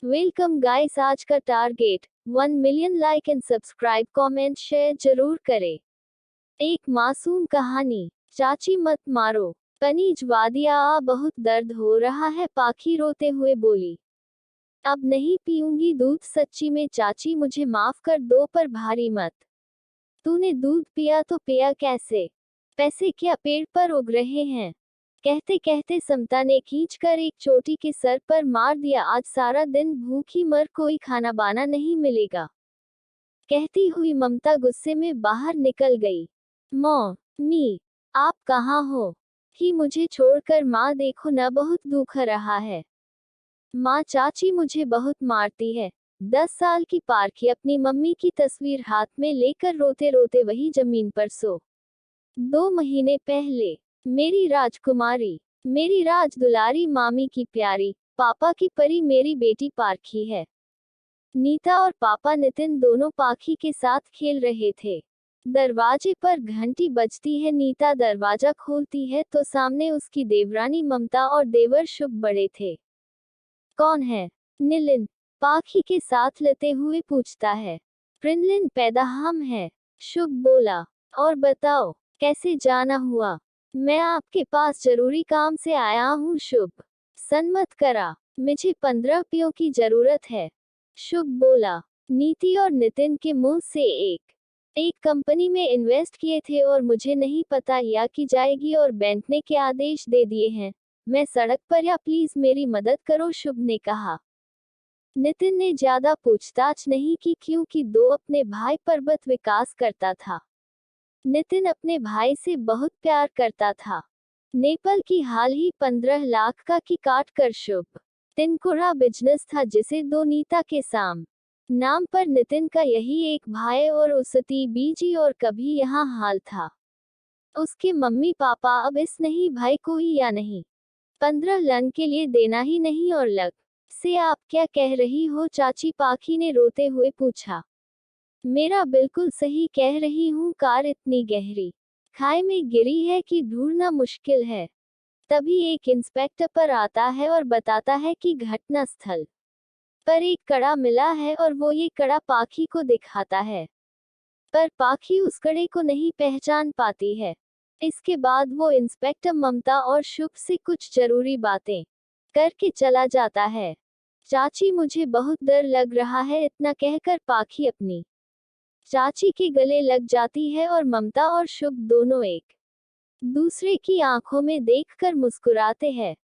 Welcome guys, आज का target 1 million like and subscribe, comment, share जरूर करें। एक मासूम कहानी। चाची मत मारो। कनीज वादिया आ, बहुत दर्द हो रहा है, पाखी रोते हुए बोली। अब नहीं पीऊंगी दूध, सच्ची में चाची मुझे माफ कर दो, पर भारी मत। तूने दूध पिया तो पिया कैसे? पैसे क्या पेड़ पर उग रहे हैं? कहते कहते समता ने खींचकर एक चोटी के सर पर मार दिया। आज सारा दिन भूखी मर, कोई खाना बाना नहीं मिलेगा, कहती हुई ममता गुस्से में बाहर निकल गई। मम्मी, आप कहाँ हो? कि मुझे छोड़कर, माँ देखो न, बहुत दुख रहा है। माँ, चाची मुझे बहुत मारती है। 10 साल की पारखी अपनी मम्मी की तस्वीर हाथ में लेकर रोते रोते वही जमीन पर सो। 2 महीने पहले। मेरी राजकुमारी, मेरी राज दुलारी, मामी की प्यारी, पापा की परी, मेरी बेटी पारखी है। नीता और पापा नितिन दोनों पाखी के साथ खेल रहे थे। दरवाजे पर घंटी बजती है। नीता दरवाजा खोलती है तो सामने उसकी देवरानी ममता और देवर शुभ बड़े थे। कौन है? नीलिन पाखी के साथ लेते हुए पूछता है। प्रिनलिन पैदा हम है, शुभ बोला। और बताओ, कैसे जाना हुआ? मैं आपके पास जरूरी काम से आया हूँ, शुभ। सन्मत करा, मुझे 15 पियों की जरूरत है, शुभ बोला। नीति और नितिन के मुंह से एक कंपनी में इन्वेस्ट किए थे और मुझे नहीं पता या की जाएगी और बैंक ने के आदेश दे दिए हैं। मैं सड़क पर, या प्लीज मेरी मदद करो, शुभ ने कहा। नितिन ने ज्यादा पूछताछ नहीं की, क्योंकि दो अपने भाई पर्वत विकास करता था। नितिन अपने भाई से बहुत प्यार करता था। नेपाल की हाल ही 15 लाख का की काट कर शुभ तिनकुरा बिजनेस था, जिसे दो नीता के नाम पर नितिन का यही एक भाई और उसती बीजी, और कभी यहाँ हाल था। उसके मम्मी पापा अब इस नहीं भाई कोई या नहीं, 15 लन के लिए देना ही नहीं, और लग से आप क्या कह रही हो चाची? पाखी ने रोते हुए पूछा। मेरा बिल्कुल सही कह रही हूँ, कार इतनी गहरी खाई में गिरी है कि ढूंढना मुश्किल है। तभी एक इंस्पेक्टर पर आता है और बताता है कि घटना स्थल पर एक कड़ा मिला है, और वो ये कड़ा पाखी को दिखाता है, पर पाखी उस कड़े को नहीं पहचान पाती है। इसके बाद वो इंस्पेक्टर ममता और शुभ से कुछ जरूरी बातें करके चला जाता है। चाची मुझे बहुत डर लग रहा है, इतना कहकर पाखी अपनी चाची के गले लग जाती है, और ममता और शुभ दोनों एक दूसरे की आंखों में देखकर मुस्कुराते हैं।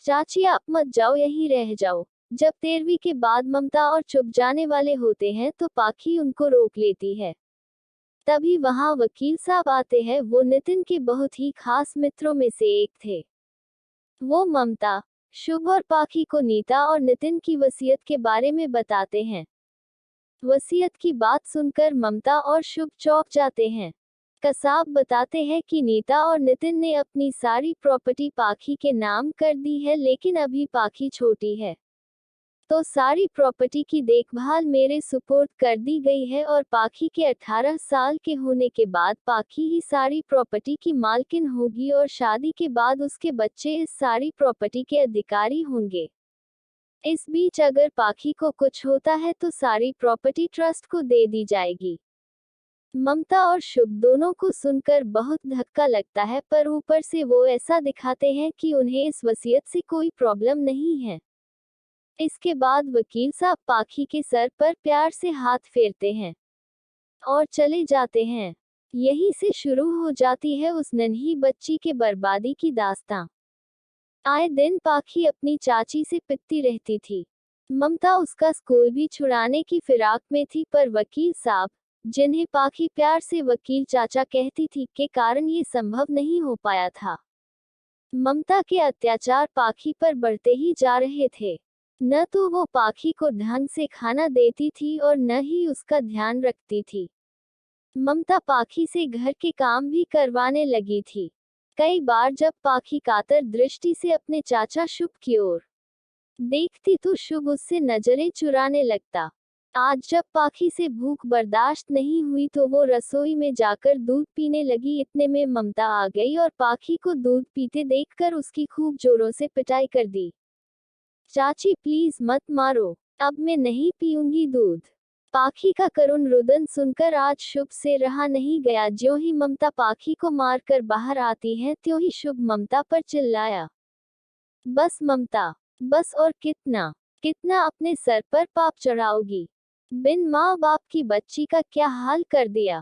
चाची आप मत जाओ, यहीं रह जाओ। जब 13वीं के बाद ममता और चुप जाने वाले होते हैं तो पाखी उनको रोक लेती है। तभी वहां वकील साहब आते हैं। वो नितिन के बहुत ही खास मित्रों में से एक थे। वो ममता, शुभ और पाखी को नीता और नितिन की वसीयत के बारे में बताते हैं। वसीयत की बात सुनकर ममता और शुभ चौंक जाते हैं। कसाब बताते हैं कि नीता और नितिन ने अपनी सारी प्रॉपर्टी पाखी के नाम कर दी है, लेकिन अभी पाखी छोटी है, तो सारी प्रॉपर्टी की देखभाल मेरे सुपुर्द कर दी गई है, और पाखी के 18 साल के होने के बाद पाखी ही सारी प्रॉपर्टी की मालकिन होगी, और शादी के बाद उसके बच्चे इस सारी प्रॉपर्टी के अधिकारी होंगे। इस बीच अगर पाखी को कुछ होता है तो सारी प्रॉपर्टी ट्रस्ट को दे दी जाएगी। ममता और शुभ दोनों को सुनकर बहुत धक्का लगता है, पर ऊपर से वो ऐसा दिखाते हैं कि उन्हें इस वसीयत से कोई प्रॉब्लम नहीं है। इसके बाद वकील साहब पाखी के सर पर प्यार से हाथ फेरते हैं और चले जाते हैं। यहीं से शुरू हो जाती है उस नन्ही बच्ची के बर्बादी की दास्तां। आए दिन पाखी अपनी चाची से पिटती रहती थी। ममता उसका स्कूल भी छुड़ाने की फिराक में थी, पर वकील साहब, जिन्हें पाखी प्यार से वकील चाचा कहती थी, के कारण ये संभव नहीं हो पाया था। ममता के अत्याचार पाखी पर बढ़ते ही जा रहे थे। न तो वो पाखी को ढंग से खाना देती थी और न ही उसका ध्यान रखती थी। ममता पाखी से घर के काम भी करवाने लगी थी। कई बार जब पाखी कातर दृष्टि से अपने चाचा शुभ की ओर देखती तो शुभ उससे नजरें चुराने लगता। आज जब पाखी से भूख बर्दाश्त नहीं हुई तो वो रसोई में जाकर दूध पीने लगी। इतने में ममता आ गई और पाखी को दूध पीते देखकर उसकी खूब जोरों से पिटाई कर दी। चाची प्लीज मत मारो, अब मैं नहीं पीऊंगी दूध। पाखी का करुण रुदन सुनकर आज शुभ से रहा नहीं गया। ज्यों ही ममता पाखी को मारकर बाहर आती है, त्यों ही शुभ ममता पर चिल्लाया, बस ममता, बस, और कितना कितना अपने सर पर पाप चढ़ाओगी? बिन माँ बाप की बच्ची का क्या हाल कर दिया।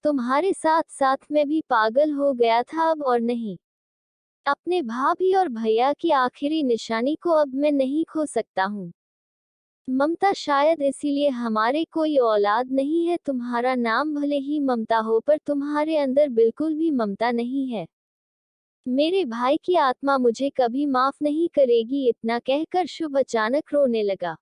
तुम्हारे साथ साथ मैं भी पागल हो गया था अब और नहीं। अपने भाभी और भैया की आखिरी निशानी को अब मैं नहीं खो सकता हूँ। ममता, शायद इसीलिए हमारे कोई औलाद नहीं है। तुम्हारा नाम भले ही ममता हो, पर तुम्हारे अंदर बिल्कुल भी ममता नहीं है। मेरे भाई की आत्मा मुझे कभी माफ नहीं करेगी। इतना कहकर शुभ अचानक रोने लगा।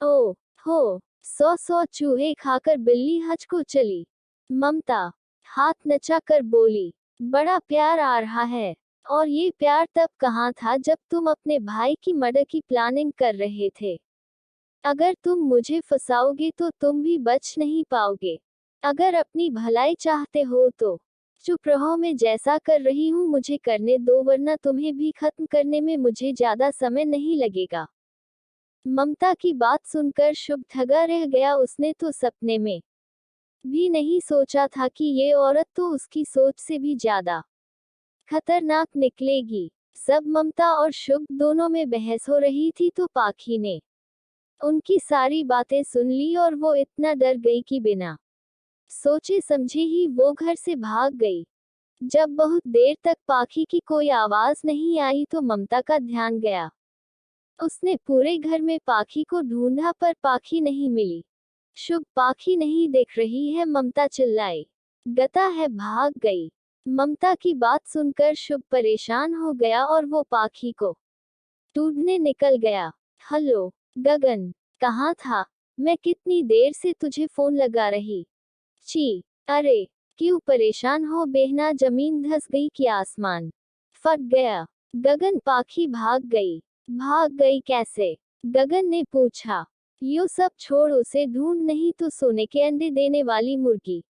ओ हो, 100 चूहे खाकर बिल्ली हज को चली। ममता हाथ नचाकर बोली, बड़ा प्यार आ रहा है। और ये प्यार तब कहाँ था जब तुम अपने भाई की मर्डर की प्लानिंग कर रहे थे। अगर तुम मुझे फंसाओगे तो तुम भी बच नहीं पाओगे। अगर अपनी भलाई चाहते हो तो चुप रहो। मैं जैसा कर रही हूँ मुझे करने दो, वरना तुम्हें भी खत्म करने में मुझे ज्यादा समय नहीं लगेगा। ममता की बात सुनकर शुभ ठगा रह गया। उसने तो सपने में भी नहीं सोचा था कि ये औरत तो उसकी सोच से भी ज्यादा खतरनाक निकलेगी। सब ममता और शुभ दोनों में बहस हो रही थी तो पाखी ने उनकी सारी बातें सुन ली और वो इतना डर गई कि बिना सोचे समझे ही वो घर से भाग गई। जब बहुत देर तक पाखी की कोई आवाज नहीं आई तो ममता का ध्यान गया। उसने पूरे घर में पाखी को ढूंढा पर पाखी नहीं मिली। शुभ, पाखी नहीं दिख रही है, ममता चिल्लाई। गता है भाग गई। ममता की बात सुनकर शुभ परेशान हो गया और वो पाखी को ढूंढने निकल गया। हेलो गगन, कहाँ था? मैं कितनी देर से तुझे फोन लगा रही। ची, अरे क्यों परेशान हो बेहना? जमीन धंस गई कि आसमान फट गया? गगन, पाखी भाग गई। भाग गई कैसे? गगन ने पूछा। यो सब छोड़, उसे ढूंढ, नहीं तो सोने के अंडे देने वाली मुर्गी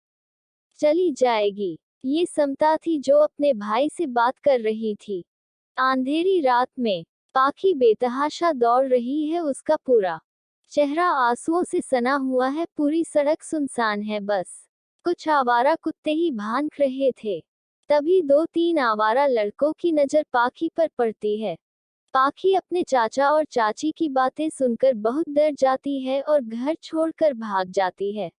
चली जाएगी। ये समता थी जो अपने भाई से बात कर रही थी। अंधेरी रात में पाखी बेतहाशा दौड़ रही है। उसका पूरा चेहरा आंसुओं से सना हुआ है। पूरी सड़क सुनसान है, बस कुछ आवारा कुत्ते ही भांक रहे थे। तभी 2-3 आवारा लड़कों की नजर पाखी पर पड़ती है। पाखी अपने चाचा और चाची की बातें सुनकर बहुत डर जाती है और घर छोड़कर भाग जाती है।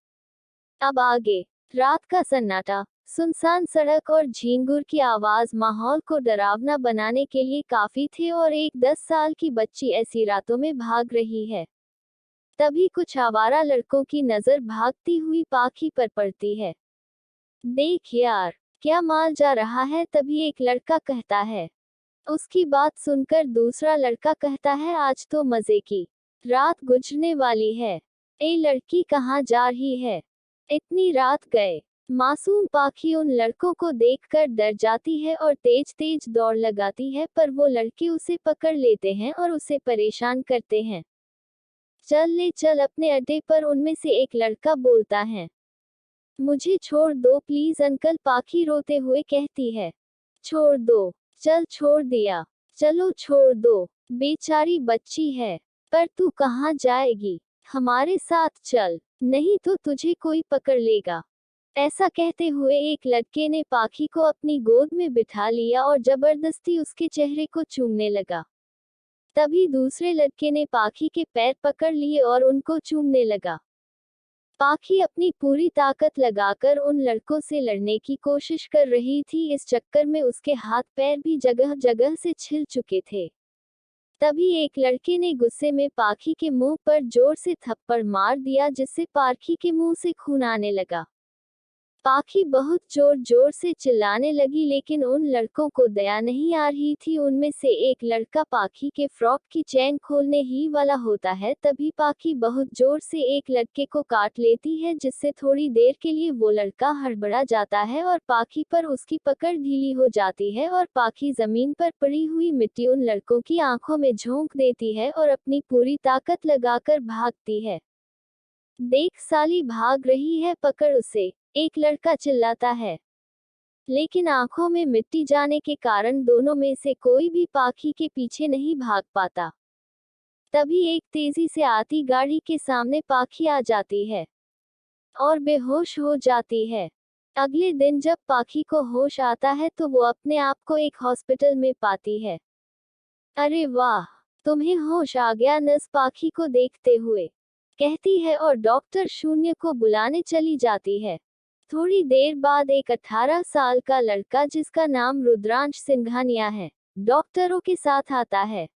अब आगे रात का सन्नाटा, सुनसान सड़क और झींगुर की आवाज माहौल को डरावना बनाने के लिए काफी थे। और एक 10 साल की बच्ची ऐसी रातों में भाग रही है। तभी कुछ आवारा लड़कों की नजर भागती हुई पाखी पर पड़ती है। देख यार, क्या माल जा रहा है। तभी एक लड़का कहता है। उसकी बात सुनकर दूसरा लड़का कहता है, आज तो मजे की रात गुजरने वाली है। ए लड़की, कहाँ जा रही है? इतनी रात गए। मासूम पाखी उन लड़कों को देखकर डर जाती है और तेज तेज दौड़ लगाती है, पर वो लड़के उसे पकड़ लेते हैं और उसे परेशान करते हैं। चल ले चल अपने अड्डे पर। उनमें से एक लड़का बोलता है, मुझे छोड़ दो प्लीज अंकल। पाखी रोते हुए कहती है, छोड़ दो। चल, छोड़ दिया। चलो छोड़ दो, बेचारी बच्ची है। पर तू कहाँ जाएगी? हमारे साथ चल, नहीं तो तुझे कोई पकड़ लेगा। ऐसा कहते हुए एक लड़के ने पाखी को अपनी गोद में बिठा लिया और जबरदस्ती उसके चेहरे को चूमने लगा। तभी दूसरे लड़के ने पाखी के पैर पकड़ लिए और उनको चूमने लगा। पाखी अपनी पूरी ताकत लगाकर उन लड़कों से लड़ने की कोशिश कर रही थी। इस चक्कर में उसके हाथ पैर भी जगह जगह से छिल चुके थे। तभी एक लड़के ने गुस्से में पाखी के मुंह पर जोर से थप्पड़ मार दिया, जिससे पाखी के मुंह से खून आने लगा। पाखी बहुत जोर जोर से चिल्लाने लगी, लेकिन उन लड़कों को दया नहीं आ रही थी। उनमें से एक लड़का पाखी के फ्रॉक की चैन खोलने ही वाला होता है। तभी पाखी बहुत जोर से एक लड़के को काट लेती है, जिससे थोड़ी देर के लिए वो लड़का हड़बड़ा जाता है और पाखी पर उसकी पकड़ ढीली हो जाती है और पाखी जमीन पर पड़ी हुई मिट्टी उन लड़कों की आंखों में झोंक देती है और अपनी पूरी ताकत लगाकर भागती है। देख साली, भाग रही है, पकड़ उसे, एक लड़का चिल्लाता है। लेकिन आंखों में मिट्टी जाने के कारण दोनों में से कोई भी पाखी के पीछे नहीं भाग पाता। तभी एक तेजी से आती गाड़ी के सामने पाखी आ जाती है और बेहोश हो जाती है। अगले दिन जब पाखी को होश आता है तो वो अपने आप को एक हॉस्पिटल में पाती है। अरे वाह, तुम्हें होश आ गया, नर्स पाखी को देखते हुए कहती है और डॉक्टर शून्य को बुलाने चली जाती है। थोड़ी देर बाद एक 18 साल का लड़का जिसका नाम रुद्रांश सिंघानिया है, डॉक्टरों के साथ आता है।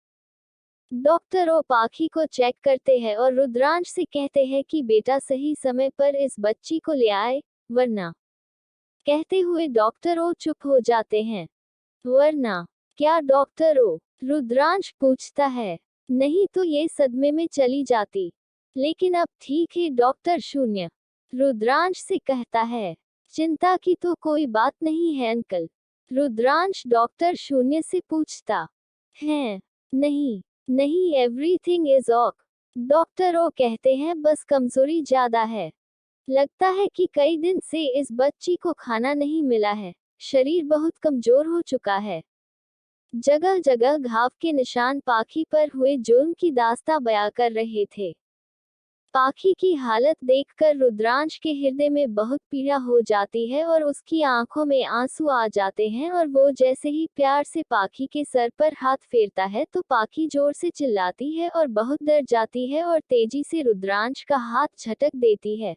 डॉक्टरों पाखी को चेक करते हैं और रुद्रांश से कहते हैं कि बेटा सही समय पर इस बच्ची को ले आए, वरना। कहते हुए डॉक्टरों चुप हो जाते हैं। वरना क्या डॉक्टरों? रुद्रांश पूछता है। नहीं तो ये सदमे में चली जाती। लेकिन अब ठीक है डॉक्टर शून्य, रुद्रांश से कहता है। चिंता की तो कोई बात नहीं है अंकल, रुद्रांश डॉक्टर शून्य से पूछता है। नहीं नहीं, एवरीथिंग इज ऑक, डॉक्टरों कहते हैं, बस कमजोरी ज्यादा है। लगता है कि कई दिन से इस बच्ची को खाना नहीं मिला है, शरीर बहुत कमजोर हो चुका है। जगह जगह घाव के निशान पाखी पर हुए जुल्म की दास्तां बयां कर रहे थे। पाखी की हालत देखकर रुद्रांश के हृदय में बहुत पीड़ा हो जाती है और उसकी आंखों में आंसू आ जाते हैं और वो जैसे ही प्यार से पाखी के सर पर हाथ फेरता है तो पाखी जोर से चिल्लाती है और बहुत डर जाती है और तेजी से रुद्रांश का हाथ झटक देती है।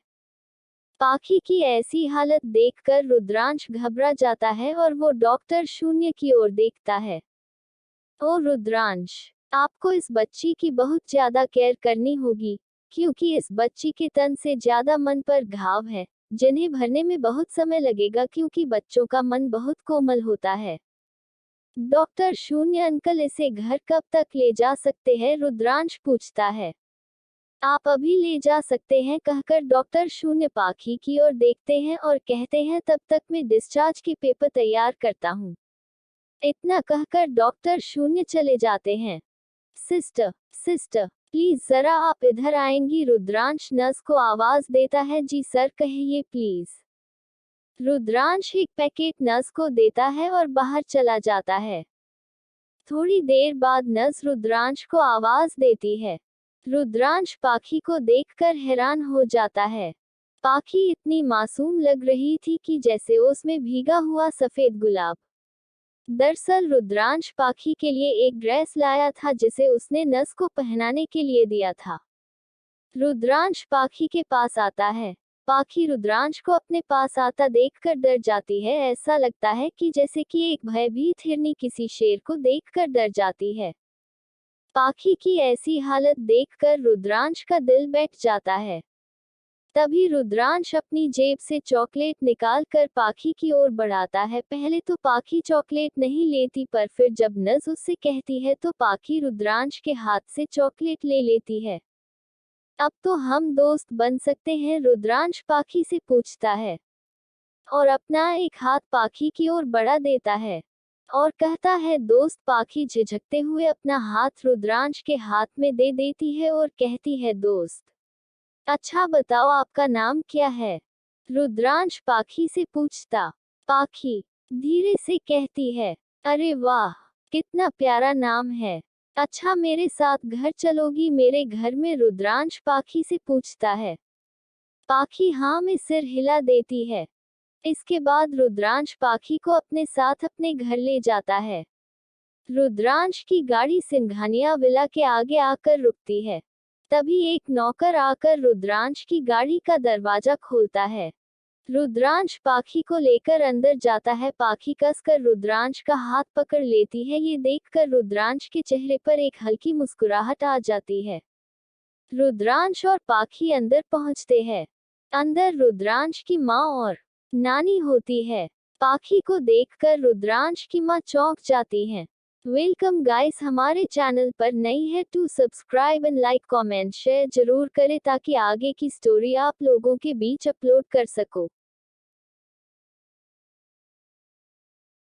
पाखी की ऐसी हालत देखकर रुद्रांश घबरा जाता है और वो डॉक्टर शून्य की ओर देखता है। ओ रुद्रांश, आपको इस बच्ची की बहुत ज्यादा केयर करनी होगी, क्योंकि इस बच्ची के तन से ज्यादा मन पर घाव है, जिन्हें भरने में बहुत समय लगेगा क्योंकि बच्चों का मन बहुत कोमल होता है। डॉक्टर शून्य अंकल, इसे घर कब तक ले जा सकते हैं? रुद्रांश पूछता है। आप अभी ले जा सकते हैं, कहकर डॉक्टर शून्य पाखी की ओर देखते हैं और कहते हैं तब तक मैं डिस्चार्ज के पेपर तैयार करता हूँ। इतना कहकर डॉक्टर शून्य चले जाते हैं। सिस्टर सिस्टर प्लीज जरा आप इधर आएंगी? रुद्रांश नर्स को आवाज देता है। जी सर, कहिए प्लीज। रुद्रांश एक पैकेट नर्स को देता है और बाहर चला जाता है। थोड़ी देर बाद नर्स रुद्रांश को आवाज देती है। रुद्रांश पाखी को देखकर हैरान हो जाता है। पाखी इतनी मासूम लग रही थी कि जैसे उसमें भीगा हुआ सफेद गुलाब। दरअसल रुद्रांश पाखी के लिए एक ड्रेस लाया था जिसे उसने नर्स को पहनाने के लिए दिया था। रुद्रांश पाखी के पास आता है। पाखी रुद्रांश को अपने पास आता देखकर डर जाती है। ऐसा लगता है कि जैसे कि एक भयभीत हिरनी किसी शेर को देखकर डर जाती है। पाखी की ऐसी हालत देखकर रुद्रांश का दिल बैठ जाता है। तभी रुद्रांश अपनी जेब से चॉकलेट निकाल कर पाखी की ओर बढ़ाता है। पहले तो पाखी चॉकलेट नहीं लेती, पर फिर जब नर्स उससे कहती है तो पाखी रुद्रांश के हाथ से चॉकलेट ले लेती है। अब तो हम दोस्त बन सकते हैं? रुद्रांश पाखी से पूछता है और अपना एक हाथ पाखी की ओर बढ़ा देता है और कहता है दोस्त। पाखी झिझकते हुए अपना हाथ रुद्रांश के हाथ में दे देती है और कहती है दोस्त। अच्छा बताओ आपका नाम क्या है? रुद्रांश पाखी से पूछता। पाखी धीरे से कहती है, अरे वाह, कितना प्यारा नाम है। अच्छा मेरे साथ घर चलोगी मेरे घर में? रुद्रांश पाखी से पूछता है। पाखी हाँ में सिर हिला देती है। इसके बाद रुद्रांश पाखी को अपने साथ अपने घर ले जाता है। रुद्रांश की गाड़ी सिंघानिया विला के आगे आकर रुकती है। तभी एक नौकर आकर रुद्रांश की गाड़ी का दरवाजा खोलता है। रुद्रांश पाखी को लेकर अंदर जाता है। पाखी कसकर रुद्रांश का हाथ पकड़ लेती है। ये देखकर रुद्रांश के चेहरे पर एक हल्की मुस्कुराहट आ जाती है। रुद्रांश और पाखी अंदर पहुंचते हैं। अंदर रुद्रांश की माँ और नानी होती है। पाखी को देखकर रुद्रांश की माँ चौंक जाती हैं। वेलकम गाइस, हमारे चैनल पर नई है to subscribe and like comment share जरूर करें ताकि आगे की स्टोरी आप लोगों के बीच अपलोड कर सको।